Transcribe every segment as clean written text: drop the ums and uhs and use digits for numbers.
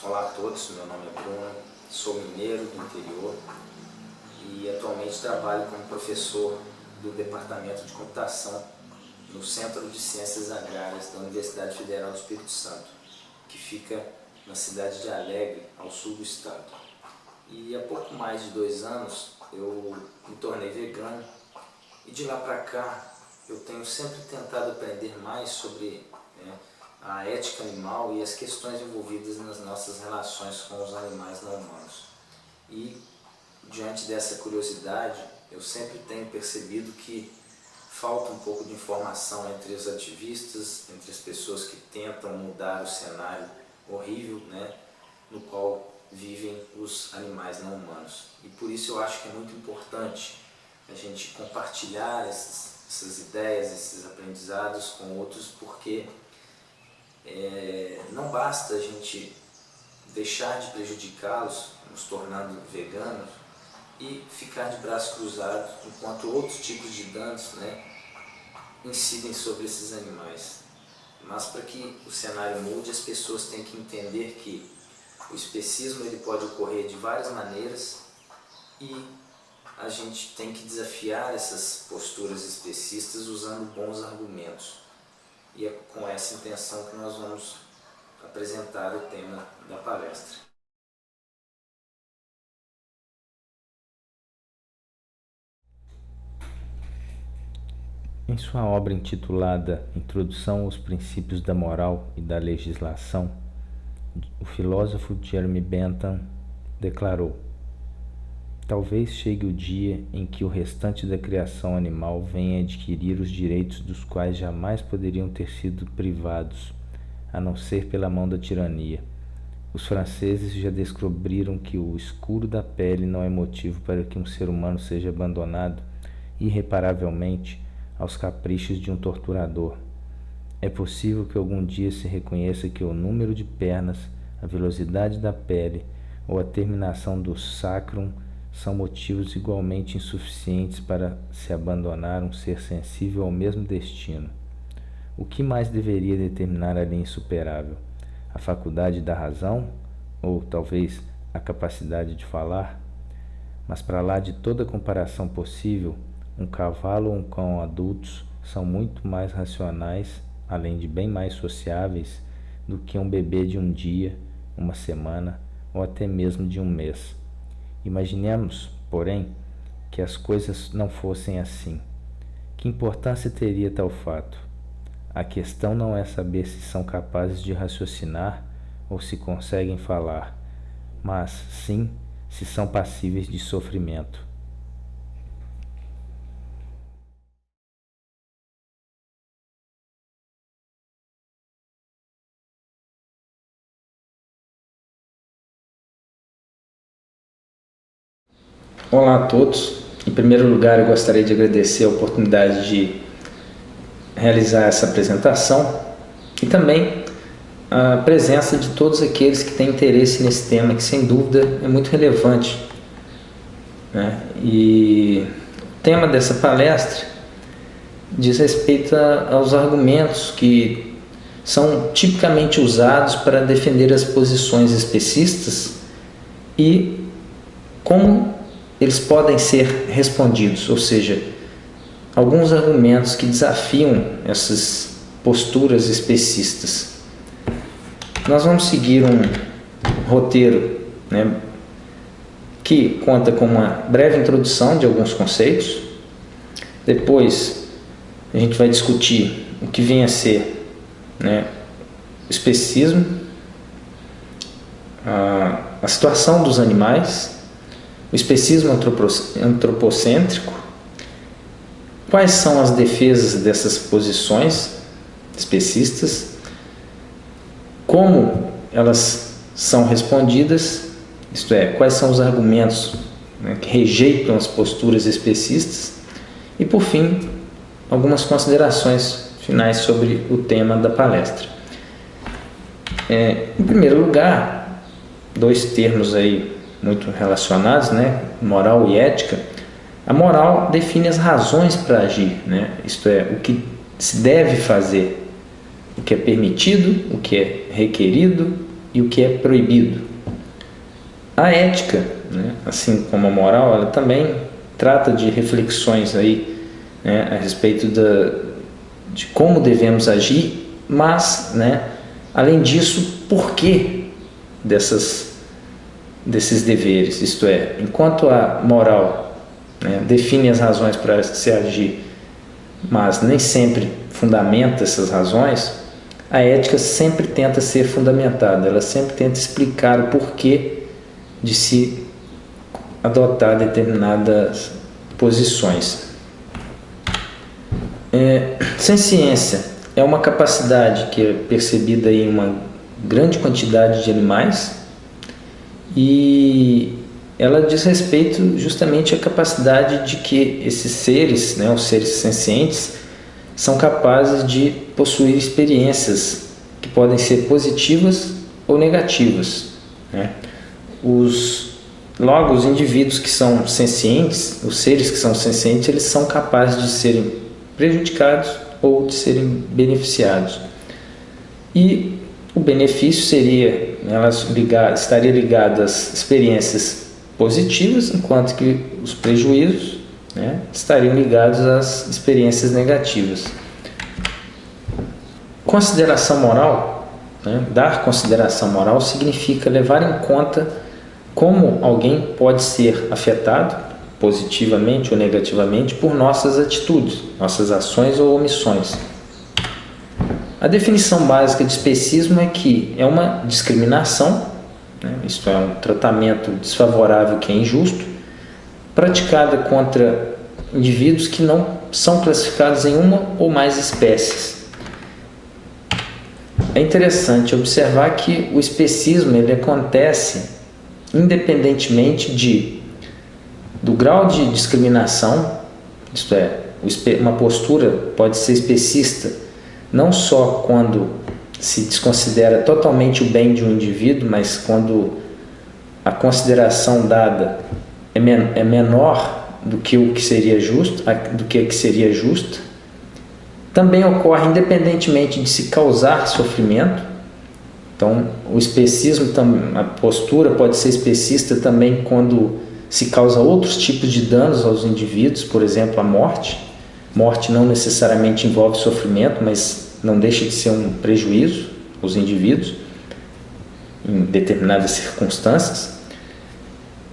Olá a todos, meu nome é Bruno, sou mineiro do interior e atualmente trabalho como professor do Departamento de Computação no Centro de Ciências Agrárias da Universidade Federal do Espírito Santo, que fica na cidade de Alegre, ao sul do estado. E há pouco mais de 2 anos eu me tornei vegano e de lá para cá eu tenho sempre tentado aprender mais sobre a ética animal e as questões envolvidas nas nossas relações com os animais não humanos. E diante dessa curiosidade, eu sempre tenho percebido que falta um pouco de informação entre os ativistas, entre as pessoas que tentam mudar o cenário horrível, no qual vivem os animais não humanos. E por isso eu acho que é muito importante a gente compartilhar essas ideias, esses aprendizados com outros, porque não basta a gente deixar de prejudicá-los, nos tornando veganos, e ficar de braços cruzados enquanto outros tipos de danos incidem sobre esses animais. Mas para que o cenário mude, as pessoas têm que entender que o especismo ele pode ocorrer de várias maneiras e a gente tem que desafiar essas posturas especistas usando bons argumentos. E é com essa intenção que nós vamos apresentar o tema da palestra. Em sua obra intitulada Introdução aos Princípios da Moral e da Legislação, o filósofo Jeremy Bentham declarou: talvez chegue o dia em que o restante da criação animal venha adquirir os direitos dos quais jamais poderiam ter sido privados, a não ser pela mão da tirania. Os franceses já descobriram que o escuro da pele não é motivo para que um ser humano seja abandonado irreparavelmente aos caprichos de um torturador. É possível que algum dia se reconheça que o número de pernas, a velocidade da pele ou a terminação do sacrum são motivos igualmente insuficientes para se abandonar um ser sensível ao mesmo destino. O que mais deveria determinar a linha insuperável? A faculdade da razão? Ou, talvez, a capacidade de falar? Mas para lá de toda comparação possível, um cavalo ou um cão adultos são muito mais racionais, além de bem mais sociáveis, do que um bebê de um dia, uma semana ou até mesmo de um mês. Imaginemos, porém, que as coisas não fossem assim. Que importância teria tal fato? A questão não é saber se são capazes de raciocinar ou se conseguem falar, mas sim se são passíveis de sofrimento. Olá a todos. Em primeiro lugar, eu gostaria de agradecer a oportunidade de realizar essa apresentação e também a presença de todos aqueles que têm interesse nesse tema, que sem dúvida é muito relevante. E o tema dessa palestra diz respeito aos argumentos que são tipicamente usados para defender as posições especistas e como eles podem ser respondidos, ou seja, alguns argumentos que desafiam essas posturas especistas. Nós vamos seguir um roteiro que conta com uma breve introdução de alguns conceitos. Depois a gente vai discutir o que vem a ser o especismo, a situação dos animais, o especismo antropocêntrico, quais são as defesas dessas posições especistas, como elas são respondidas, isto é, quais são os argumentos que rejeitam as posturas especistas, e por fim, algumas considerações finais sobre o tema da palestra. Em primeiro lugar, 2 termos aí muito relacionados, moral e ética. A moral define as razões para agir, isto é, o que se deve fazer, o que é permitido, o que é requerido e o que é proibido. A ética, né, assim como a moral, ela também trata de reflexões aí, né, a respeito de como devemos agir, mas, né, além disso, por que desses deveres? Isto é, enquanto a moral, né, define as razões para se agir, mas nem sempre fundamenta essas razões, a ética sempre tenta ser fundamentada, ela sempre tenta explicar o porquê de se adotar determinadas posições. Senciência é uma capacidade que é percebida em uma grande quantidade de animais e ela diz respeito justamente à capacidade de que esses seres, né, os seres sencientes, são capazes de possuir experiências que podem ser positivas ou negativas, né? Logo, os indivíduos que são sencientes, os seres que são sencientes, eles são capazes de serem prejudicados ou de serem beneficiados. E o benefício seria, estaria ligado às experiências positivas, enquanto que os prejuízos, né, estariam ligados às experiências negativas. Consideração moral, né, dar consideração moral significa levar em conta como alguém pode ser afetado positivamente ou negativamente por nossas atitudes, nossas ações ou omissões. A definição básica de especismo é que é uma discriminação, né, isto é, um tratamento desfavorável que é injusto, praticada contra indivíduos que não são classificados em uma ou mais espécies. É interessante observar que o especismo ele acontece independentemente do grau de discriminação, isto é, uma postura pode ser especista não só quando se desconsidera totalmente o bem de um indivíduo, mas quando a consideração dada é menor do que o que seria justo, também ocorre independentemente de se causar sofrimento. Então, o especismo, a postura pode ser especista também quando se causa outros tipos de danos aos indivíduos, por exemplo, a morte. Morte não necessariamente envolve sofrimento, mas não deixa de ser um prejuízo aos indivíduos em determinadas circunstâncias.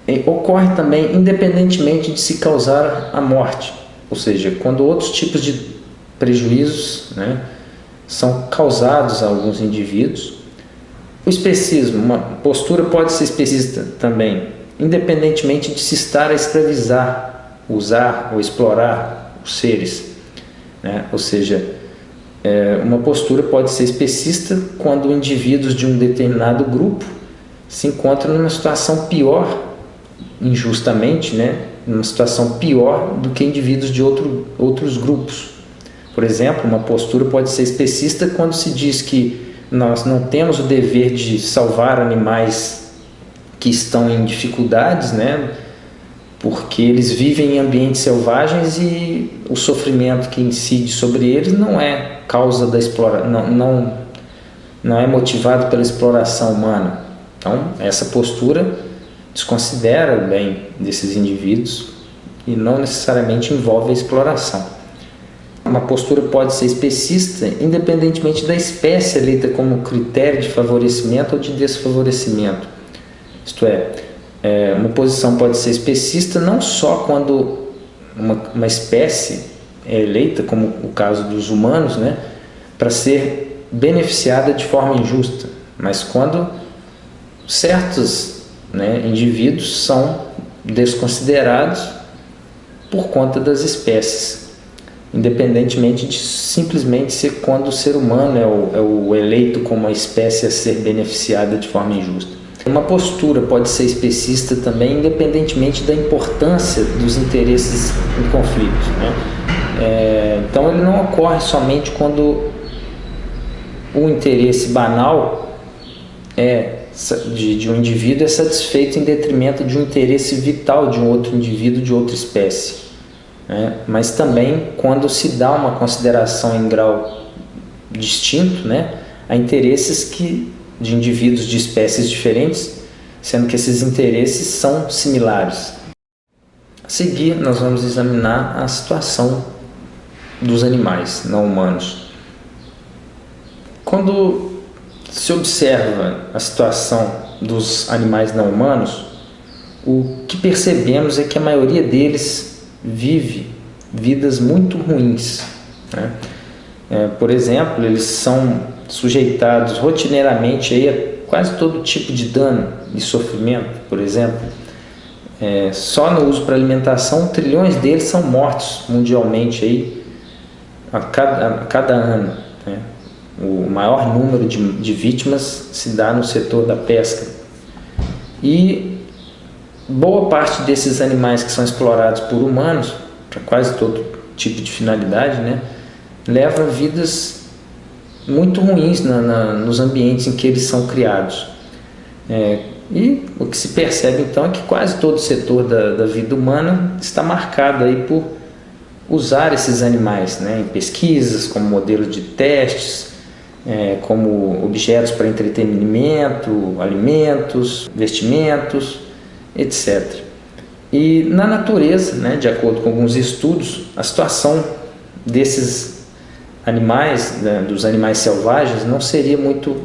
E ocorre também independentemente de se causar a morte, ou seja, quando outros tipos de prejuízos, né, são causados a alguns indivíduos. O especismo, uma postura pode ser especista também, independentemente de se estar a escravizar, usar ou explorar os seres, né? Ou seja, uma postura pode ser especista quando indivíduos de um determinado grupo se encontram numa situação pior, injustamente, né? Numa situação pior do que indivíduos de outros grupos. Por exemplo, uma postura pode ser especista quando se diz que nós não temos o dever de salvar animais que estão em dificuldades, né? Porque eles vivem em ambientes selvagens e o sofrimento que incide sobre eles não é causa da exploração, não é motivado pela exploração humana. Então, essa postura desconsidera o bem desses indivíduos e não necessariamente envolve a exploração. Uma postura pode ser especista independentemente da espécie eleita como critério de favorecimento ou de desfavorecimento. Isto é, uma posição pode ser especista não só quando uma espécie é eleita, como o caso dos humanos, né, para ser beneficiada de forma injusta, mas quando certos, né, indivíduos são desconsiderados por conta das espécies, independentemente de simplesmente ser quando o ser humano é o eleito como a espécie a ser beneficiada de forma injusta. Uma postura pode ser especista também, independentemente da importância dos interesses em conflito, né? Então, ele não ocorre somente quando o interesse banal de um indivíduo é satisfeito em detrimento de um interesse vital de um outro indivíduo de outra espécie, né? Mas também quando se dá uma consideração em grau distinto, né, a interesses que de indivíduos de espécies diferentes, sendo que esses interesses são similares. A seguir, nós vamos examinar a situação dos animais não humanos. Quando se observa a situação dos animais não humanos, o que percebemos é que a maioria deles vive vidas muito ruins, né? Por exemplo, eles são sujeitados rotineiramente aí a quase todo tipo de dano e sofrimento. Por exemplo, só no uso para alimentação, trilhões deles são mortos mundialmente aí a cada ano, né? O maior número de vítimas se dá no setor da pesca. E boa parte desses animais que são explorados por humanos, para quase todo tipo de finalidade, né, leva vidas muito ruins nos ambientes em que eles são criados. E o que se percebe então é que quase todo o setor da vida humana está marcado aí por usar esses animais, né, em pesquisas, como modelo de testes, como objetos para entretenimento, alimentos, vestimentos, etc. E na natureza, né, de acordo com alguns estudos, a situação desses animais, né, dos animais selvagens, não seria muito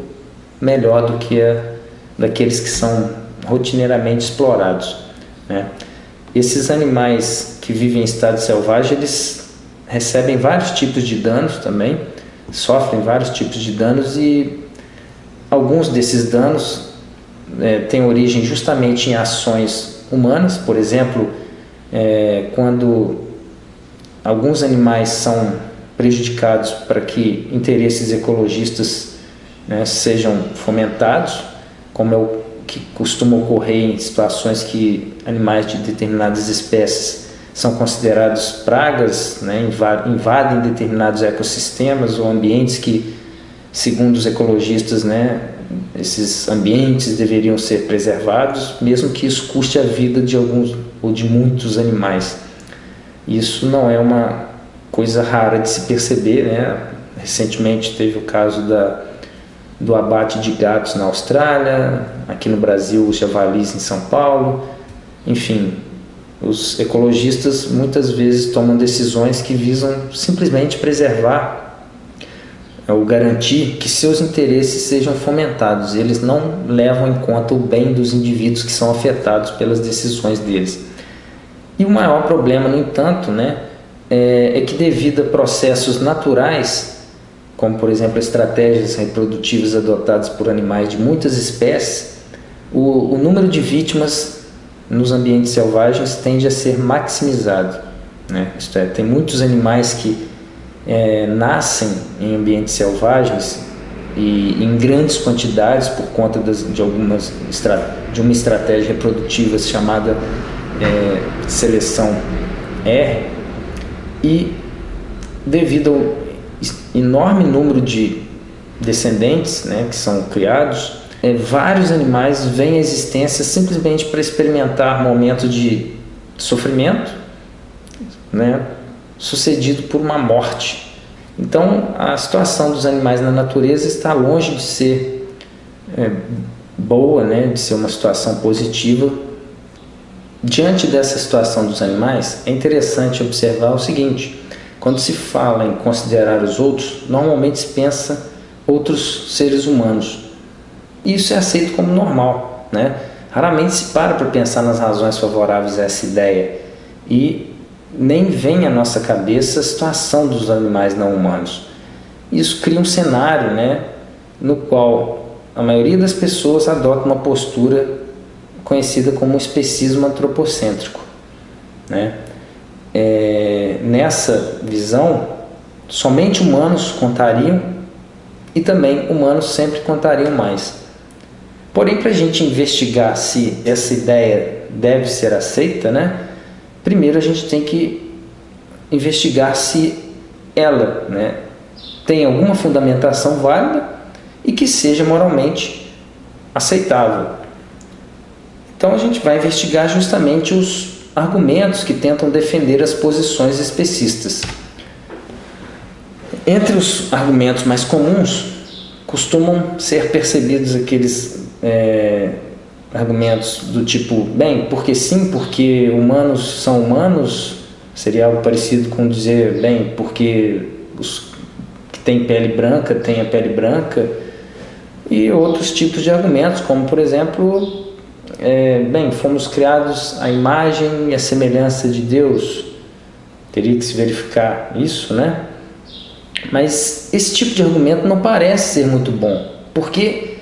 melhor do que a daqueles que são rotineiramente explorados, né? Esses animais que vivem em estado selvagem, eles recebem vários tipos de danos também, sofrem vários tipos de danos, e alguns desses danos têm origem justamente em ações humanas. Por exemplo, quando alguns animais são prejudicados para que interesses ecologistas, né, sejam fomentados, como é o que costuma ocorrer em situações que animais de determinadas espécies são considerados pragas, né, invadem determinados ecossistemas ou ambientes que, segundo os ecologistas, né, esses ambientes deveriam ser preservados, mesmo que isso custe a vida de alguns ou de muitos animais. Isso não é uma coisa rara de se perceber, né? Recentemente teve o caso do abate de gatos na Austrália, aqui no Brasil os javalis em São Paulo. Enfim, os ecologistas muitas vezes tomam decisões que visam simplesmente preservar ou garantir que seus interesses sejam fomentados. Eles não levam em conta o bem dos indivíduos que são afetados pelas decisões deles. E o maior problema, no entanto, né, é que devido a processos naturais, como por exemplo estratégias reprodutivas adotadas por animais de muitas espécies, o número de vítimas nos ambientes selvagens tende a ser maximizado, né? Isto é, tem muitos animais que nascem em ambientes selvagens e em grandes quantidades por conta de uma estratégia reprodutiva chamada seleção R, e devido ao enorme número de descendentes, né, que são criados, vários animais vêm à existência simplesmente para experimentar momentos de sofrimento, né, sucedido por uma morte. Então a situação dos animais na natureza está longe de ser boa, né, de ser uma situação positiva. Diante dessa situação dos animais, é interessante observar o seguinte: quando se fala em considerar os outros, normalmente se pensa outros seres humanos. Isso é aceito como normal, né? Raramente se para pensar nas razões favoráveis a essa ideia, e nem vem à nossa cabeça a situação dos animais não humanos. Isso cria um cenário, né, no qual a maioria das pessoas adota uma postura conhecida como especismo antropocêntrico, né? Nessa visão, somente humanos contariam, e também humanos sempre contariam mais. Porém, para a gente investigar se essa ideia deve ser aceita, né, primeiro a gente tem que investigar se ela, né, tem alguma fundamentação válida e que seja moralmente aceitável. Então a gente vai investigar justamente os argumentos que tentam defender as posições especistas. Entre os argumentos mais comuns costumam ser percebidos aqueles argumentos do tipo, bem, porque sim, porque humanos são humanos, seria algo parecido com dizer, bem, porque os que têm pele branca têm a pele branca, e outros tipos de argumentos, como por exemplo, bem, fomos criados à imagem e à semelhança de Deus, teria que se verificar isso, né? Mas esse tipo de argumento não parece ser muito bom, porque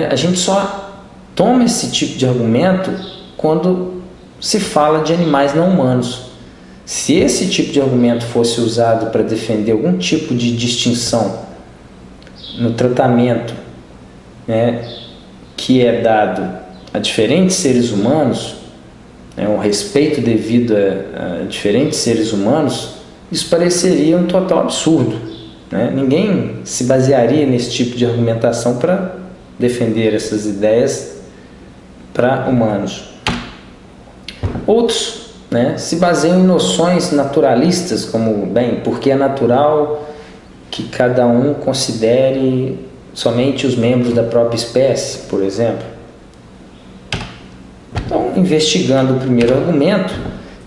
a gente só toma esse tipo de argumento quando se fala de animais não humanos. Se esse tipo de argumento fosse usado para defender algum tipo de distinção no tratamento, que é dado a diferentes seres humanos, um respeito devido a diferentes seres humanos, isso pareceria um total absurdo. Ninguém se basearia nesse tipo de argumentação para defender essas ideias para humanos. Outros se baseiam em noções naturalistas, como, bem, porque é natural que cada um considere somente os membros da própria espécie, por exemplo. Então, investigando o primeiro argumento,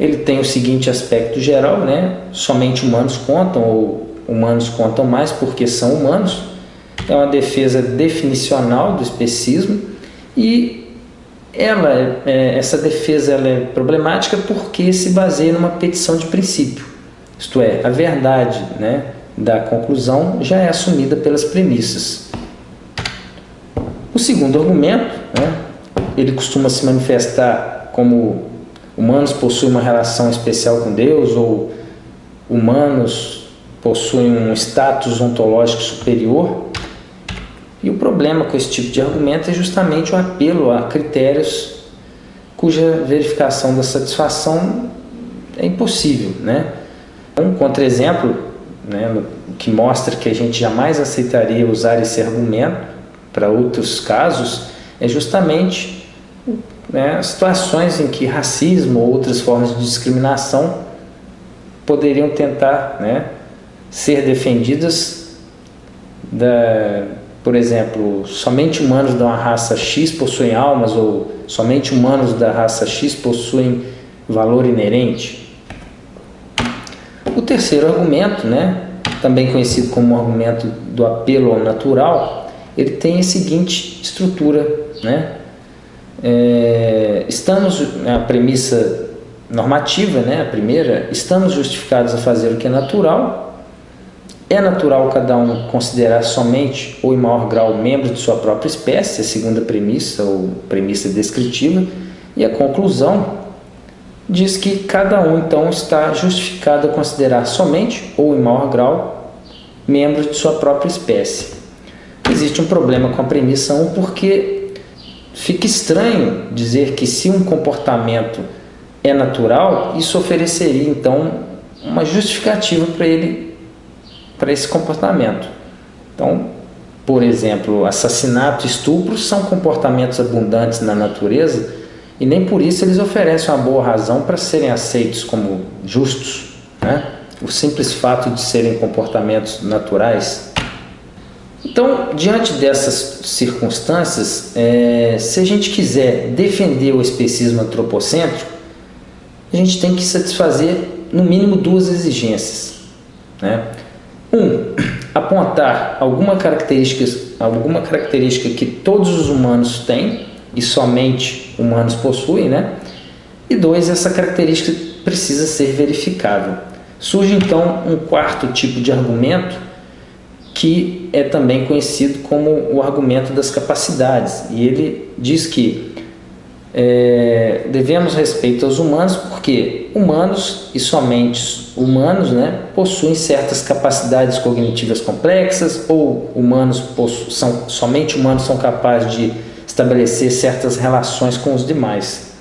ele tem o seguinte aspecto geral, somente humanos contam, ou humanos contam mais porque são humanos. É uma defesa definicional do especismo, e essa defesa é problemática porque se baseia numa petição de princípio, isto é, a verdade da conclusão já é assumida pelas premissas. O segundo argumento, ele costuma se manifestar como humanos possuem uma relação especial com Deus, ou humanos possuem um status ontológico superior. E o problema com esse tipo de argumento é justamente o apelo a critérios cuja verificação da satisfação é impossível. Um contra-exemplo que mostra que a gente jamais aceitaria usar esse argumento para outros casos é justamente situações em que racismo ou outras formas de discriminação poderiam tentar ser defendidas por exemplo, somente humanos da raça X possuem almas, ou somente humanos da raça X possuem valor inerente. O terceiro argumento, também conhecido como argumento do apelo ao natural, ele tem a seguinte estrutura, estamos, a premissa normativa, a primeira, estamos justificados a fazer o que é natural. É natural cada um considerar somente ou em maior grau membro de sua própria espécie, a segunda premissa, ou premissa descritiva, e a conclusão diz que cada um então está justificado a considerar somente ou em maior grau membro de sua própria espécie. Existe um problema com a premissa 1 porque fica estranho dizer que se um comportamento é natural, isso ofereceria então uma justificativa para esse comportamento. Então, por exemplo, assassinato e estupro são comportamentos abundantes na natureza e nem por isso eles oferecem uma boa razão para serem aceitos como justos. O simples fato de serem comportamentos naturais. Então, diante dessas circunstâncias, se a gente quiser defender o especismo antropocêntrico, a gente tem que satisfazer no mínimo duas exigências. Apontar alguma característica que todos os humanos têm e somente humanos possuem, E 2, essa característica precisa ser verificável. Surge então um quarto tipo de argumento que é também conhecido como o argumento das capacidades, e ele diz que devemos respeito aos humanos porque humanos e somente humanos possuem certas capacidades cognitivas complexas, ou somente humanos são capazes de estabelecer certas relações com os demais.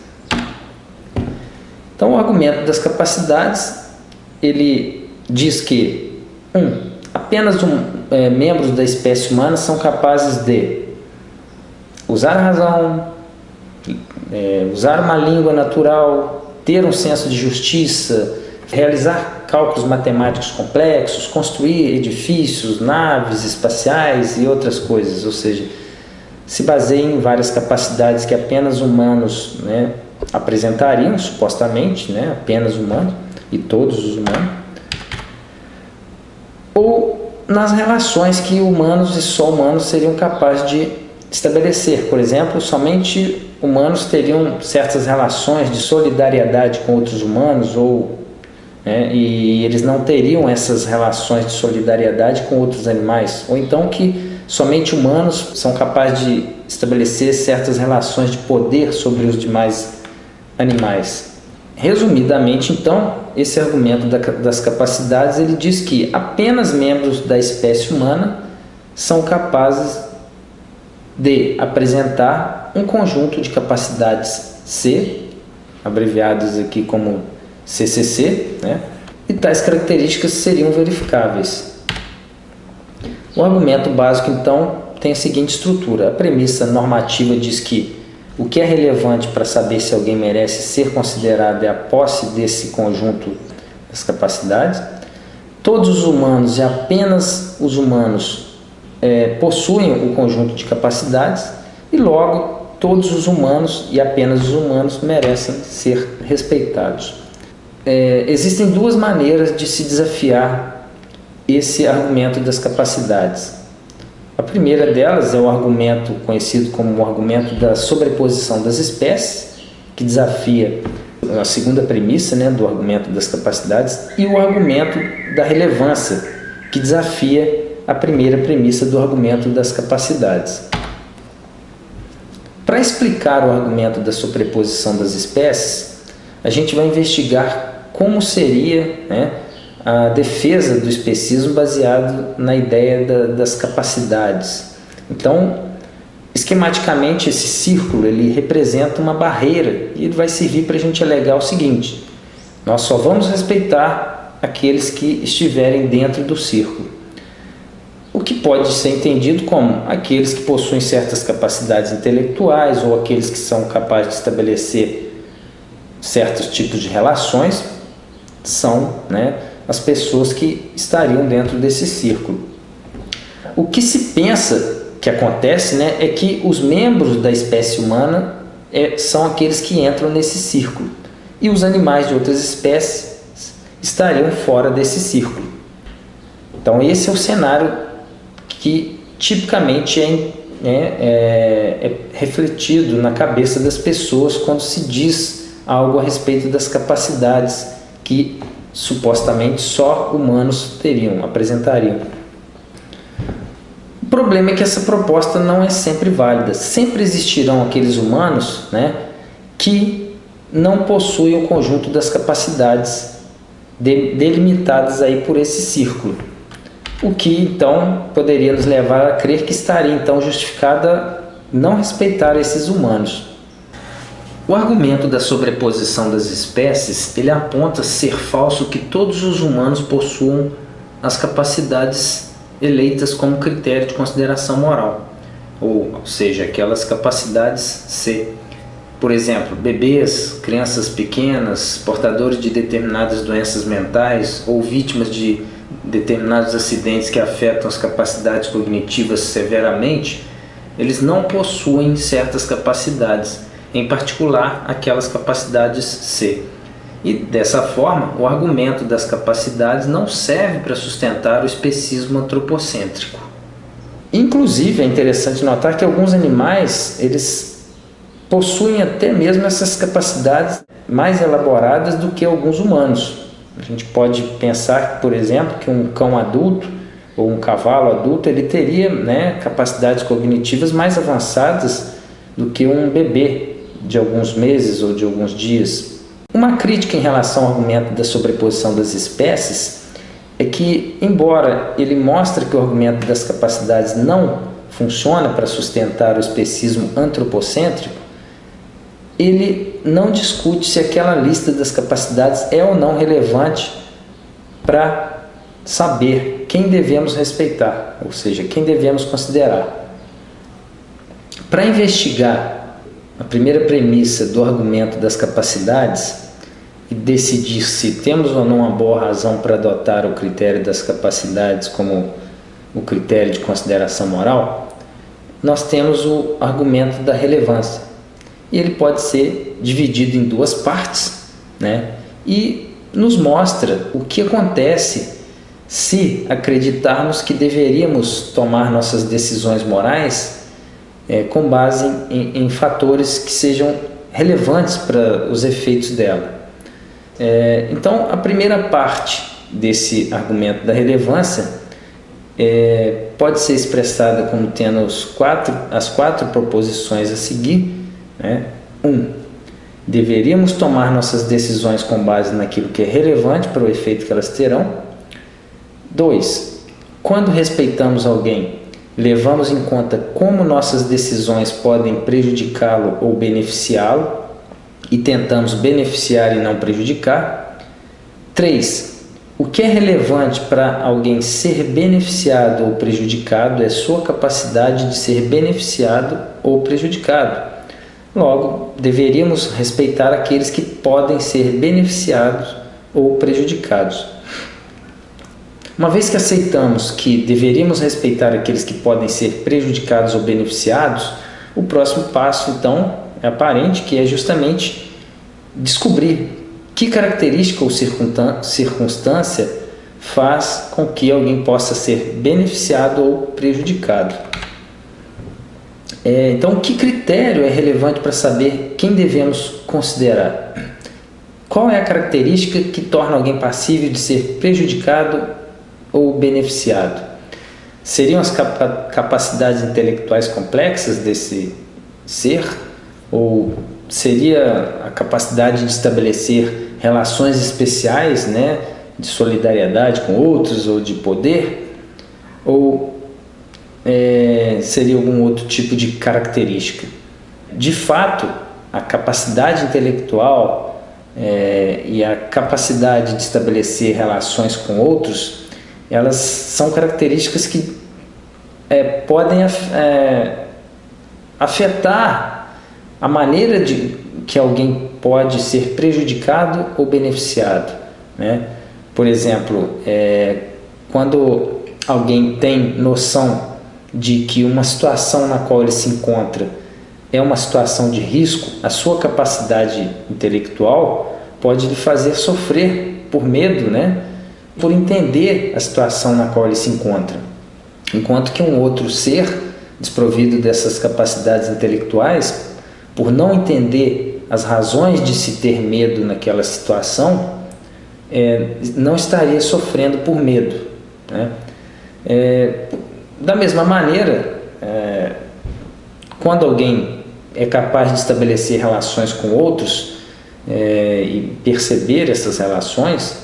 Então, o argumento das capacidades, ele diz que apenas membros da espécie humana são capazes de usar a razão, usar uma língua natural, ter um senso de justiça, realizar cálculos matemáticos complexos, construir edifícios, naves espaciais e outras coisas, ou seja, se baseia em várias capacidades que apenas humanos, né, apresentariam, supostamente, né, apenas humanos e todos os humanos, ou nas relações que humanos e só humanos seriam capazes de estabelecer. Por exemplo, somente humanos teriam certas relações de solidariedade com outros humanos, e eles não teriam essas relações de solidariedade com outros animais, ou então que somente humanos são capazes de estabelecer certas relações de poder sobre os demais animais. Resumidamente, então, esse argumento das capacidades, ele diz que apenas membros da espécie humana são capazes de apresentar um conjunto de capacidades C, abreviadas aqui como CCC, né? E tais características seriam verificáveis. O argumento básico, então, tem a seguinte estrutura. A premissa normativa diz que o que é relevante para saber se alguém merece ser considerado é a posse desse conjunto das capacidades. Todos os humanos e apenas os humanos possuem o conjunto de capacidades e, logo, todos os humanos e apenas os humanos merecem ser respeitados. Existem duas maneiras de se desafiar esse argumento das capacidades. A primeira delas é o argumento conhecido como o argumento da sobreposição das espécies, que desafia a segunda premissa, né, do argumento das capacidades, e o argumento da relevância, que desafia a primeira premissa do argumento das capacidades. Para explicar o argumento da sobreposição das espécies, a gente vai investigar como seria, né, a defesa do especismo baseado na ideia das capacidades. Então, esquematicamente, esse círculo ele representa uma barreira e ele vai servir para a gente alegar o seguinte: nós só vamos respeitar aqueles que estiverem dentro do círculo. O que pode ser entendido como aqueles que possuem certas capacidades intelectuais ou aqueles que são capazes de estabelecer certos tipos de relações são, né, as pessoas que estariam dentro desse círculo. O que se pensa que acontece, né, é que os membros da espécie humana são aqueles que entram nesse círculo e os animais de outras espécies estariam fora desse círculo. Então esse é o cenário que tipicamente é refletido na cabeça das pessoas quando se diz algo a respeito das capacidades que supostamente só humanos apresentariam. O problema é que essa proposta não é sempre válida. Sempre existirão aqueles humanos, né, que não possuem o conjunto das capacidades delimitadas aí por esse círculo. O que então poderia nos levar a crer que estaria então justificada não respeitar esses humanos. O argumento da sobreposição das espécies, ele aponta ser falso que todos os humanos possuam as capacidades eleitas como critério de consideração moral, ou seja, aquelas capacidades C. Por exemplo, bebês, crianças pequenas, portadores de determinadas doenças mentais ou vítimas de determinados acidentes que afetam as capacidades cognitivas severamente, eles não possuem certas capacidades, em particular aquelas capacidades C. E dessa forma, o argumento das capacidades não serve para sustentar o especismo antropocêntrico. Inclusive, é interessante notar que alguns animais, eles possuem até mesmo essas capacidades mais elaboradas do que alguns humanos. A gente pode pensar, por exemplo, que um cão adulto ou um cavalo adulto, ele teria, né, capacidades cognitivas mais avançadas do que um bebê de alguns meses ou de alguns dias. Uma crítica em relação ao argumento da sobreposição das espécies é que, embora ele mostre que o argumento das capacidades não funciona para sustentar o especismo antropocêntrico, ele não discute se aquela lista das capacidades é ou não relevante para saber quem devemos respeitar, ou seja, quem devemos considerar. Para investigar a primeira premissa do argumento das capacidades, e decidir se temos ou não uma boa razão para adotar o critério das capacidades como o critério de consideração moral, nós temos o argumento da relevância. E ele pode ser dividido em duas partes, né? E nos mostra o que acontece se acreditarmos que deveríamos tomar nossas decisões morais com base em fatores que sejam relevantes para os efeitos dela. Então, a primeira parte desse argumento da relevância pode ser expressada como tendo as quatro proposições a seguir. 1. Deveríamos tomar nossas decisões com base naquilo que é relevante para o efeito que elas terão. 2. Quando respeitamos alguém, levamos em conta como nossas decisões podem prejudicá-lo ou beneficiá-lo e tentamos beneficiar e não prejudicar. 3. O que é relevante para alguém ser beneficiado ou prejudicado é sua capacidade de ser beneficiado ou prejudicado. Logo, deveríamos respeitar aqueles que podem ser beneficiados ou prejudicados. Uma vez que aceitamos que deveríamos respeitar aqueles que podem ser prejudicados ou beneficiados, o próximo passo, então, é aparente, que é justamente descobrir que característica ou circunstância faz com que alguém possa ser beneficiado ou prejudicado. Então, que critério é relevante para saber quem devemos considerar? Qual é a característica que torna alguém passível de ser prejudicado ou beneficiado? Seriam as capacidades intelectuais complexas desse ser? Ou seria a capacidade de estabelecer relações especiais, de solidariedade com outros ou de poder? Ou seria algum outro tipo de característica? De fato, a capacidade intelectual e a capacidade de estabelecer relações com outros, elas são características que podem afetar a maneira que alguém pode ser prejudicado ou beneficiado, Por exemplo, quando alguém tem noção de que uma situação na qual ele se encontra é uma situação de risco, a sua capacidade intelectual pode lhe fazer sofrer por medo, por entender a situação na qual ele se encontra. Enquanto que um outro ser, desprovido dessas capacidades intelectuais, por não entender as razões de se ter medo naquela situação, não estaria sofrendo por medo. Da mesma maneira, quando alguém é capaz de estabelecer relações com outros e perceber essas relações,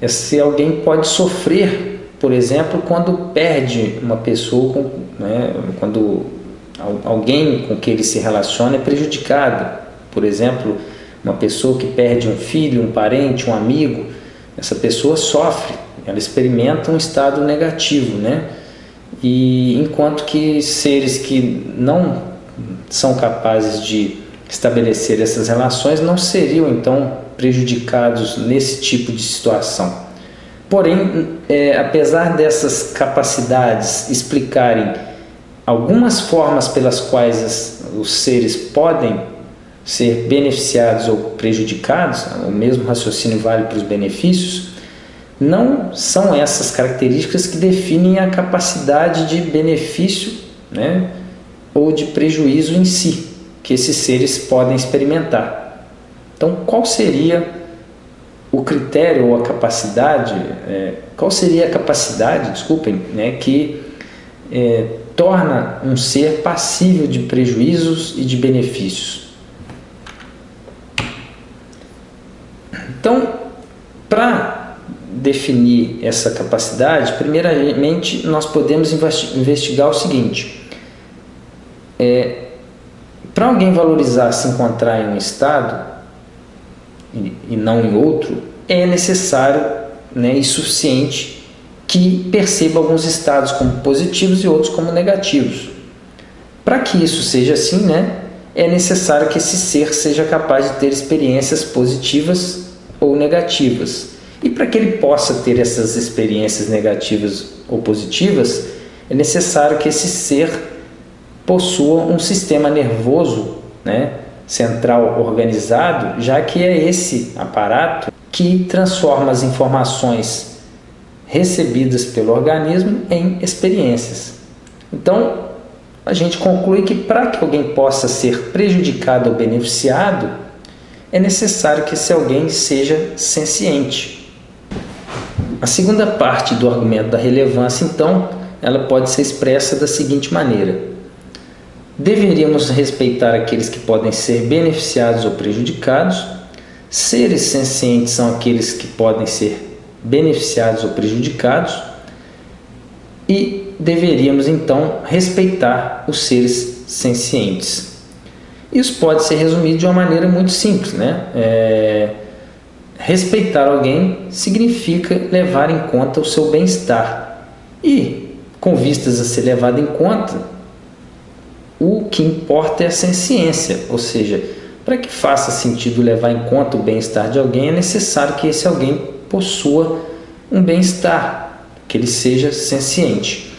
esse alguém pode sofrer, por exemplo, quando perde uma pessoa, quando alguém com quem ele se relaciona é prejudicado. Por exemplo, uma pessoa que perde um filho, um parente, um amigo, essa pessoa sofre, ela experimenta um estado negativo, E enquanto que seres que não são capazes de estabelecer essas relações não seriam então prejudicados nesse tipo de situação. Porém, apesar dessas capacidades explicarem algumas formas pelas quais os seres podem ser beneficiados ou prejudicados, o mesmo raciocínio vale para os benefícios, não são essas características que definem a capacidade de benefício, ou de prejuízo em si, que esses seres podem experimentar. Então, qual seria o critério ou a capacidade, que torna um ser passível de prejuízos e de benefícios? Então, para definir essa capacidade, primeiramente nós podemos investigar o seguinte: para alguém valorizar se encontrar em um estado e não em outro, é necessário e suficiente que perceba alguns estados como positivos e outros como negativos. Para que isso seja assim, é necessário que esse ser seja capaz de ter experiências positivas ou negativas. E para que ele possa ter essas experiências negativas ou positivas, é necessário que esse ser possua um sistema nervoso, né, central organizado, já que é esse aparato que transforma as informações recebidas pelo organismo em experiências. Então, a gente conclui que para que alguém possa ser prejudicado ou beneficiado, é necessário que esse alguém seja senciente. A segunda parte do argumento da relevância, então, ela pode ser expressa da seguinte maneira: deveríamos respeitar aqueles que podem ser beneficiados ou prejudicados. Seres sencientes são aqueles que podem ser beneficiados ou prejudicados. E deveríamos, então, respeitar os seres sencientes. Isso pode ser resumido de uma maneira muito simples, né? Respeitar alguém significa levar em conta o seu bem-estar. E, com vistas a ser levado em conta, o que importa é a senciência, ou seja, para que faça sentido levar em conta o bem-estar de alguém, é necessário que esse alguém possua um bem-estar, que ele seja senciente.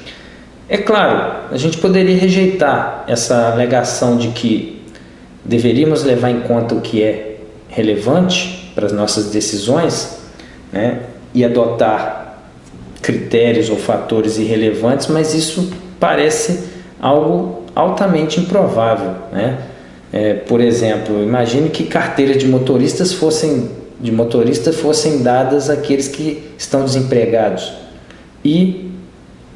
É claro, a gente poderia rejeitar essa alegação de que deveríamos levar em conta o que é relevante para as nossas decisões, né, e adotar critérios ou fatores irrelevantes, mas isso parece algo altamente improvável, né? Por exemplo, imagine que carteiras de motorista fossem dadas àqueles que estão desempregados e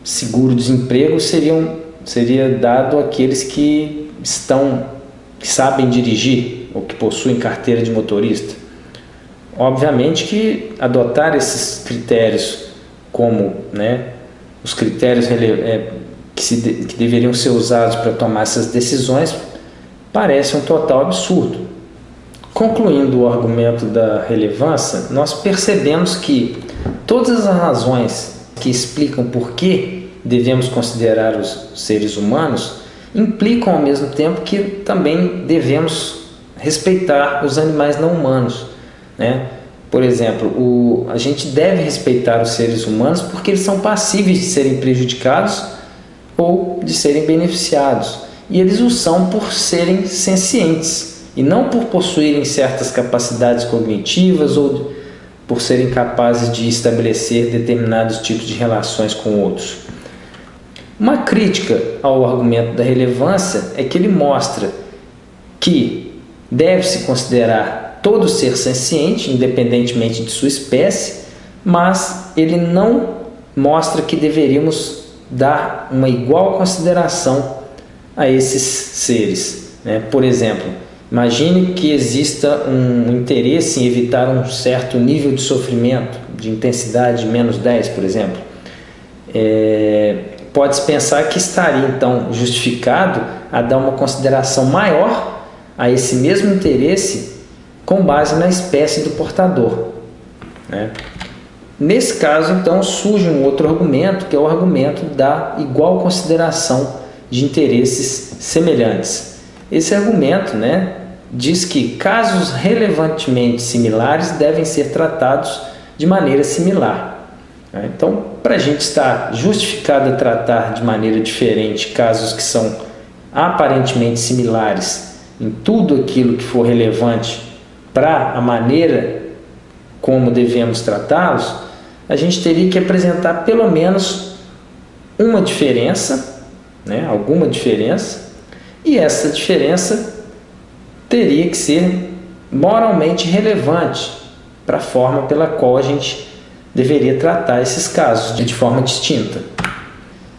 seguro-desemprego seria dado àqueles que sabem dirigir ou que possuem carteira de motorista. Obviamente que adotar esses critérios como, né, os critérios que deveriam ser usados para tomar essas decisões parece um total absurdo. Concluindo o argumento da relevância, nós percebemos que todas as razões que explicam por que devemos considerar os seres humanos implicam ao mesmo tempo que também devemos respeitar os animais não humanos, né? Por exemplo, a gente deve respeitar os seres humanos porque eles são passíveis de serem prejudicados ou de serem beneficiados. E eles o são por serem sencientes e não por possuírem certas capacidades cognitivas ou por serem capazes de estabelecer determinados tipos de relações com outros. Uma crítica ao argumento da relevância é que ele mostra que deve-se considerar todo ser senciente, independentemente de sua espécie, mas ele não mostra que deveríamos dar uma igual consideração a esses seres, né? Por exemplo, imagine que exista um interesse em evitar um certo nível de sofrimento, de intensidade menos 10, por exemplo. Pode-se pensar que estaria, então, justificado a dar uma consideração maior a esse mesmo interesse com base na espécie do portador, né? Nesse caso, então, surge um outro argumento, que é o argumento da igual consideração de interesses semelhantes. Esse argumento, né, diz que casos relevantemente similares devem ser tratados de maneira similar. Então, para a gente estar justificado a tratar de maneira diferente casos que são aparentemente similares em tudo aquilo que for relevante para a maneira como devemos tratá-los, a gente teria que apresentar pelo menos uma diferença, né, alguma diferença, e essa diferença teria que ser moralmente relevante para a forma pela qual a gente deveria tratar esses casos de forma distinta.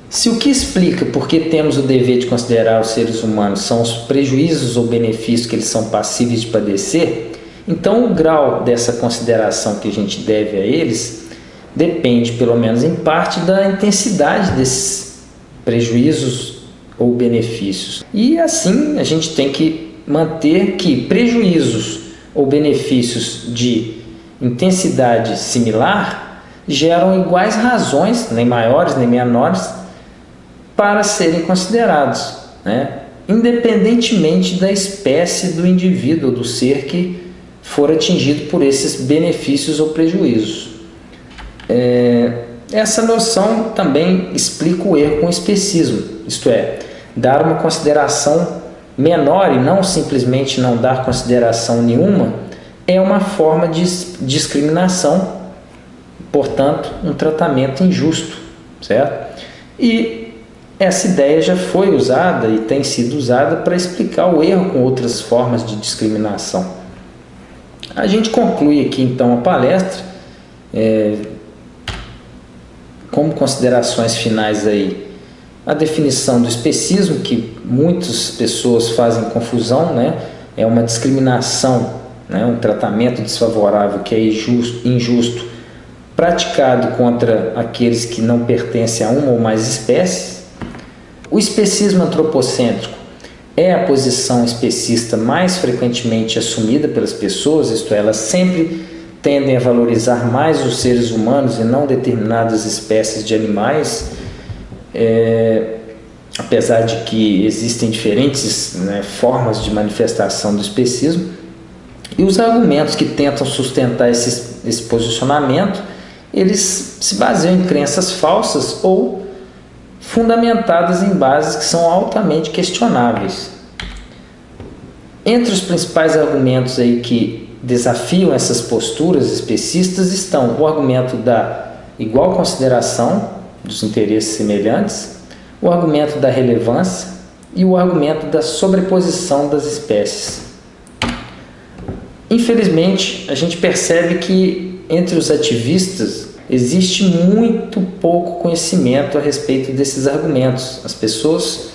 Se o que explica por que temos o dever de considerar os seres humanos são os prejuízos ou benefícios que eles são passíveis de padecer, então o grau dessa consideração que a gente deve a eles depende, pelo menos em parte, da intensidade desses prejuízos ou benefícios. E assim a gente tem que manter que prejuízos ou benefícios de intensidade similar geram iguais razões, nem maiores nem menores, para serem considerados, né? Independentemente da espécie do indivíduo, do ser que for atingido por esses benefícios ou prejuízos. Essa noção também explica o erro com o especismo, isto é, dar uma consideração menor e não simplesmente não dar consideração nenhuma é uma forma de discriminação, portanto, um tratamento injusto, certo? E essa ideia já foi usada e tem sido usada para explicar o erro com outras formas de discriminação. A gente conclui aqui então a palestra, como considerações finais aí, a definição do especismo, que muitas pessoas fazem confusão, né? É uma discriminação, né? Um tratamento desfavorável que é injusto, praticado contra aqueles que não pertencem a uma ou mais espécies. O especismo antropocêntrico é a posição especista mais frequentemente assumida pelas pessoas, isto é, elas sempre tendem a valorizar mais os seres humanos e não determinadas espécies de animais, apesar de que existem diferentes, né, formas de manifestação do especismo. E os argumentos que tentam sustentar esse posicionamento, eles se baseiam em crenças falsas ou fundamentadas em bases que são altamente questionáveis. Entre os principais argumentos aí que desafiam essas posturas especistas estão o argumento da igual consideração dos interesses semelhantes, o argumento da relevância e o argumento da sobreposição das espécies. Infelizmente, a gente percebe que entre os ativistas existe muito pouco conhecimento a respeito desses argumentos. As pessoas,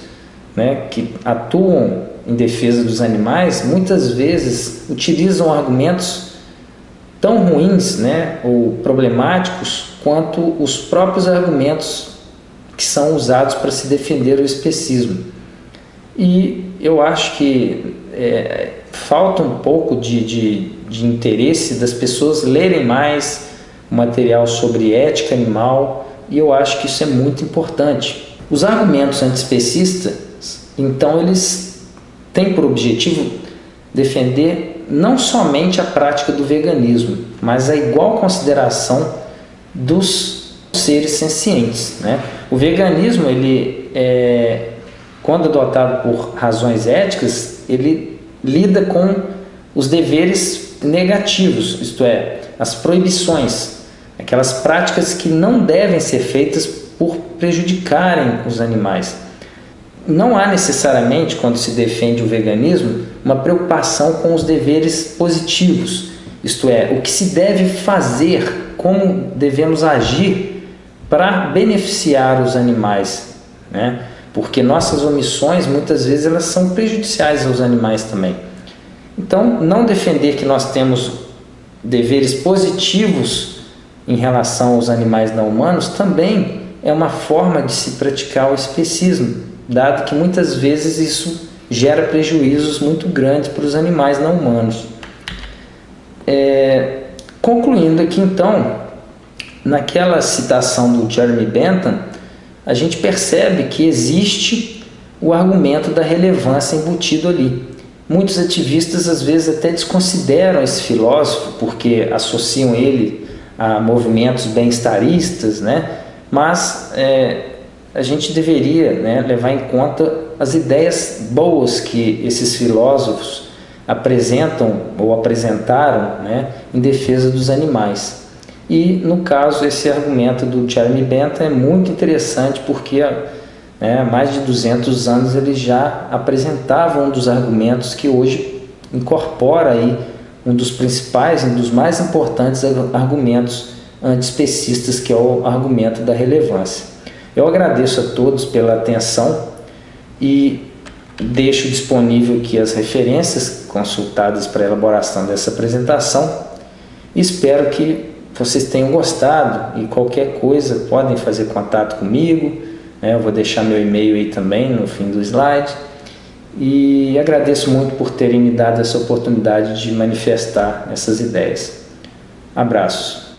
né, que atuam em defesa dos animais muitas vezes utilizam argumentos tão ruins, né, ou problemáticos quanto os próprios argumentos que são usados para se defender o especismo. E eu acho que falta um pouco de interesse das pessoas lerem mais material sobre ética animal, e eu acho que isso é muito importante. Os argumentos antiespecistas, então, eles têm por objetivo defender não somente a prática do veganismo, mas a igual consideração dos seres sencientes, né? O veganismo, ele quando adotado por razões éticas, ele lida com os deveres negativos, isto é, as proibições, aquelas práticas que não devem ser feitas por prejudicarem os animais. Não há necessariamente, quando se defende o veganismo, uma preocupação com os deveres positivos, isto é, o que se deve fazer, como devemos agir para beneficiar os animais, né? Porque nossas omissões, muitas vezes, elas são prejudiciais aos animais também. Então, não defender que nós temos deveres positivos em relação aos animais não humanos também é uma forma de se praticar o especismo, dado que muitas vezes isso gera prejuízos muito grandes para os animais não humanos. Concluindo aqui então, naquela citação do Jeremy Bentham, a gente percebe que existe o argumento da relevância embutido ali. Muitos ativistas às vezes até desconsideram esse filósofo porque associam ele a movimentos bem-estaristas, né? Mas a gente deveria, né, levar em conta as ideias boas que esses filósofos apresentam ou apresentaram, né, em defesa dos animais. E, no caso, esse argumento do Jeremy Bentham é muito interessante porque há mais de 200 anos ele já apresentava um dos argumentos que hoje incorpora aí um dos principais, um dos mais importantes argumentos antiespecistas, que é o argumento da relevância. Eu agradeço a todos pela atenção e deixo disponível aqui as referências consultadas para a elaboração dessa apresentação. Espero que vocês tenham gostado e qualquer coisa podem fazer contato comigo, né? Eu vou deixar meu e-mail aí também no fim do slide e agradeço muito por terem me dado essa oportunidade de manifestar essas ideias. Abraços.